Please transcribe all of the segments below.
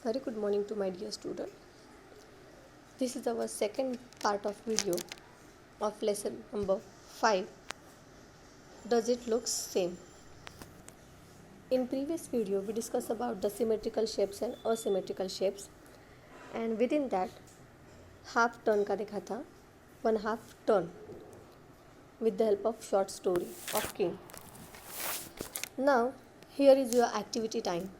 Very good morning to my dear student. This is our second part of video of lesson number 5. Does it look same? In previous video we discussed about the symmetrical shapes and asymmetrical shapes, and within that half turn का देखा था, 1/2 turn with the help of short story of king. Now here is your activity time.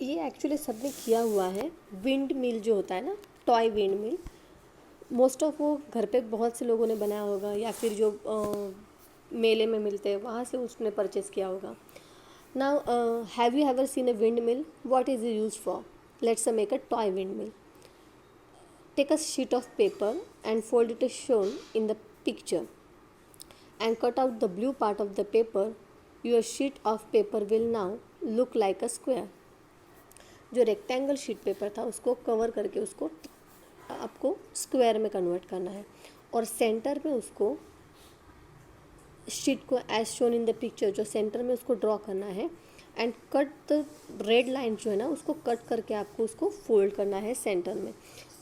ये actually सबने किया हुआ है. Wind mill जो होता है ना, toy wind mill, most of वो घर पे बहुत से लोगों ने बनाया होगा, या फिर जो मेले में मिलते हैं वहाँ से उसने परचेस किया होगा. Now have you ever seen a wind mill? What is it used for? Let's make a toy wind mill. Take a sheet of paper and fold it as shown in the picture and cut out the blue part of the paper. Your sheet of paper will now look like a square. जो rectangle sheet paper था उसको cover करके उसको आपको square में convert करना है, और सेंटर में उसको शीट को as shown in the picture जो सेंटर में उसको ड्रॉ करना है, and cut the red line जो है ना उसको कट करके आपको उसको फोल्ड करना है सेंटर में.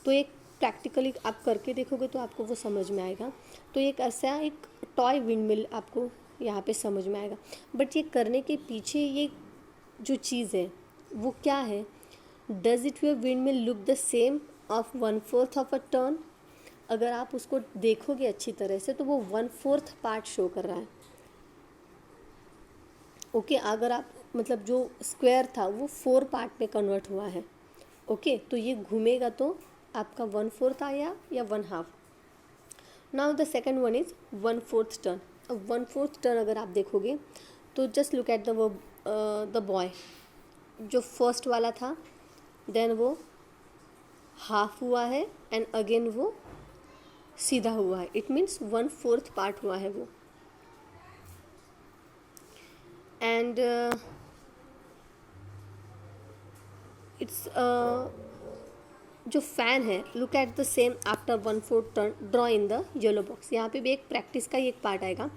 तो एक प्रैक्टिकली आप करके देखोगे तो आपको वो समझ में आएगा. तो एक ऐसा एक टॉय विंड मिल आपको यहाँ पे समझ में आएगा. बट ये करने के पीछे ये जो चीज़ है वो क्या है? Does it your wind mill look the same of 1/4 of a turn? अगर आप उसको देखोगे अच्छी तरह से तो वो 1/4 पार्ट शो कर रहा है. ओके, अगर आप मतलब जो स्क्वायर था वो 4 पार्ट में कन्वर्ट हुआ है. ओके, तो ये घूमेगा तो आपका 1/4 आया या 1/2. Now the second one is 1/4 turn. अब 1/4 टर्न अगर आप देखोगे तो just look at the boy. जो फर्स्ट वाला था देन वो हाफ हुआ है एंड अगेन वो सीधा हुआ है. इट मीन्स 1/4 पार्ट हुआ है वो. एंड इट्स जो फैन है, look at the same after 1/4 turn, draw in the yellow box. यहाँ पे भी एक प्रैक्टिस का ही एक पार्ट आएगा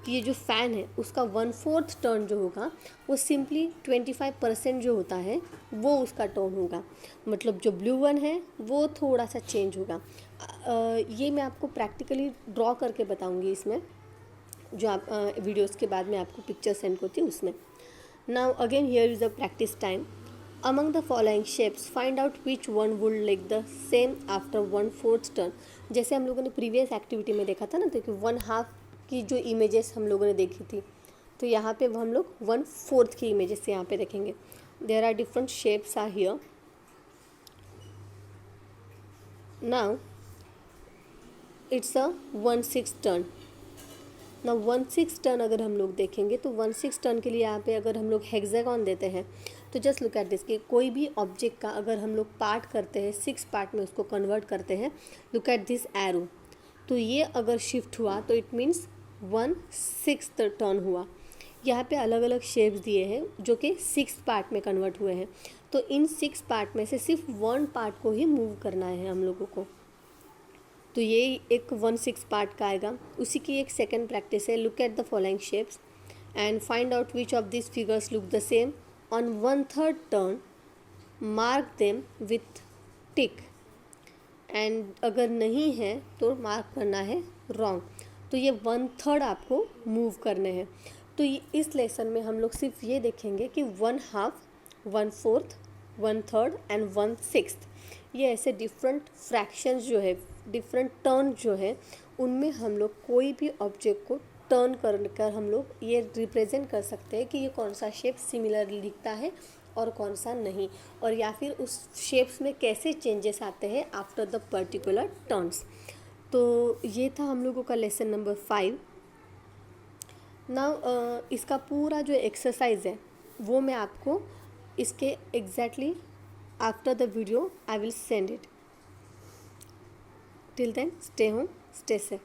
कि ये जो फ़ैन है उसका 1/4 टर्न जो होगा वो सिंपली 25% जो होता है वो उसका टर्न होगा. मतलब जो ब्लू वन है वो थोड़ा सा चेंज होगा. ये मैं आपको प्रैक्टिकली ड्रॉ करके बताऊंगी इसमें, जो आप वीडियोस के बाद में आपको पिक्चर सेंड करती हूँ उसमें. Now again here is the practice time. Among the following shapes, find out which one would look the same after 1/4 turn. जैसे हम लोगों ने प्रीवियस एक्टिविटी में देखा था ना, तो कि 1/2 की जो इमेजेस हम लोगों ने देखी थी, तो यहाँ पे हम लोग 1/4 की इमेजेस यहाँ पे देखेंगे. There are different shapes are here. Now it's a 1/6 turn. ना 1/6 टर्न अगर हम लोग देखेंगे तो 1/6 टर्न के लिए यहाँ पे अगर हम लोग हेक्सागन देते हैं तो जस्ट लुक एट दिस कि कोई भी ऑब्जेक्ट का अगर हम लोग पार्ट करते हैं 6 पार्ट में उसको कन्वर्ट करते हैं, लुक एट दिस एरो. तो ये अगर शिफ्ट हुआ तो इट मीन्स 1/6 टर्न हुआ. यहाँ पे अलग अलग शेप्स दिए हैं जो कि 6 पार्ट में कन्वर्ट हुए हैं. तो इन 6 पार्ट में से सिर्फ 1 पार्ट को ही मूव करना है हम लोगों को. तो ये एक 1/6 पार्ट का आएगा. उसी की एक सेकेंड प्रैक्टिस है. Look at the following shapes and find out which of this figures look the same. On 1/3 turn mark them with tick, and अगर नहीं है तो मार्क करना है रॉन्ग. तो ये 1/3 आपको मूव करने हैं. तो इस लेसन में हम लोग सिर्फ ये देखेंगे कि 1/2, 1/4, 1/3 एंड 1/6 ये ऐसे डिफरेंट फ्रैक्शंस जो है, डिफरेंट टर्न जो है, उनमें हम लोग कोई भी ऑब्जेक्ट को टर्न कर हम लोग ये रिप्रेजेंट कर सकते हैं कि ये कौन सा शेप सिमिलरली दिखता है और कौन सा नहीं, और या फिर उस शेप्स में कैसे चेंजेस आते हैं आफ्टर द पर्टिकुलर टर्न्स. तो ये था हम लोगों का लेसन नंबर 5. नाउ इसका पूरा जो एक्सरसाइज है वो मैं आपको इसके exactly after the video I will send it. Till then stay home, stay safe.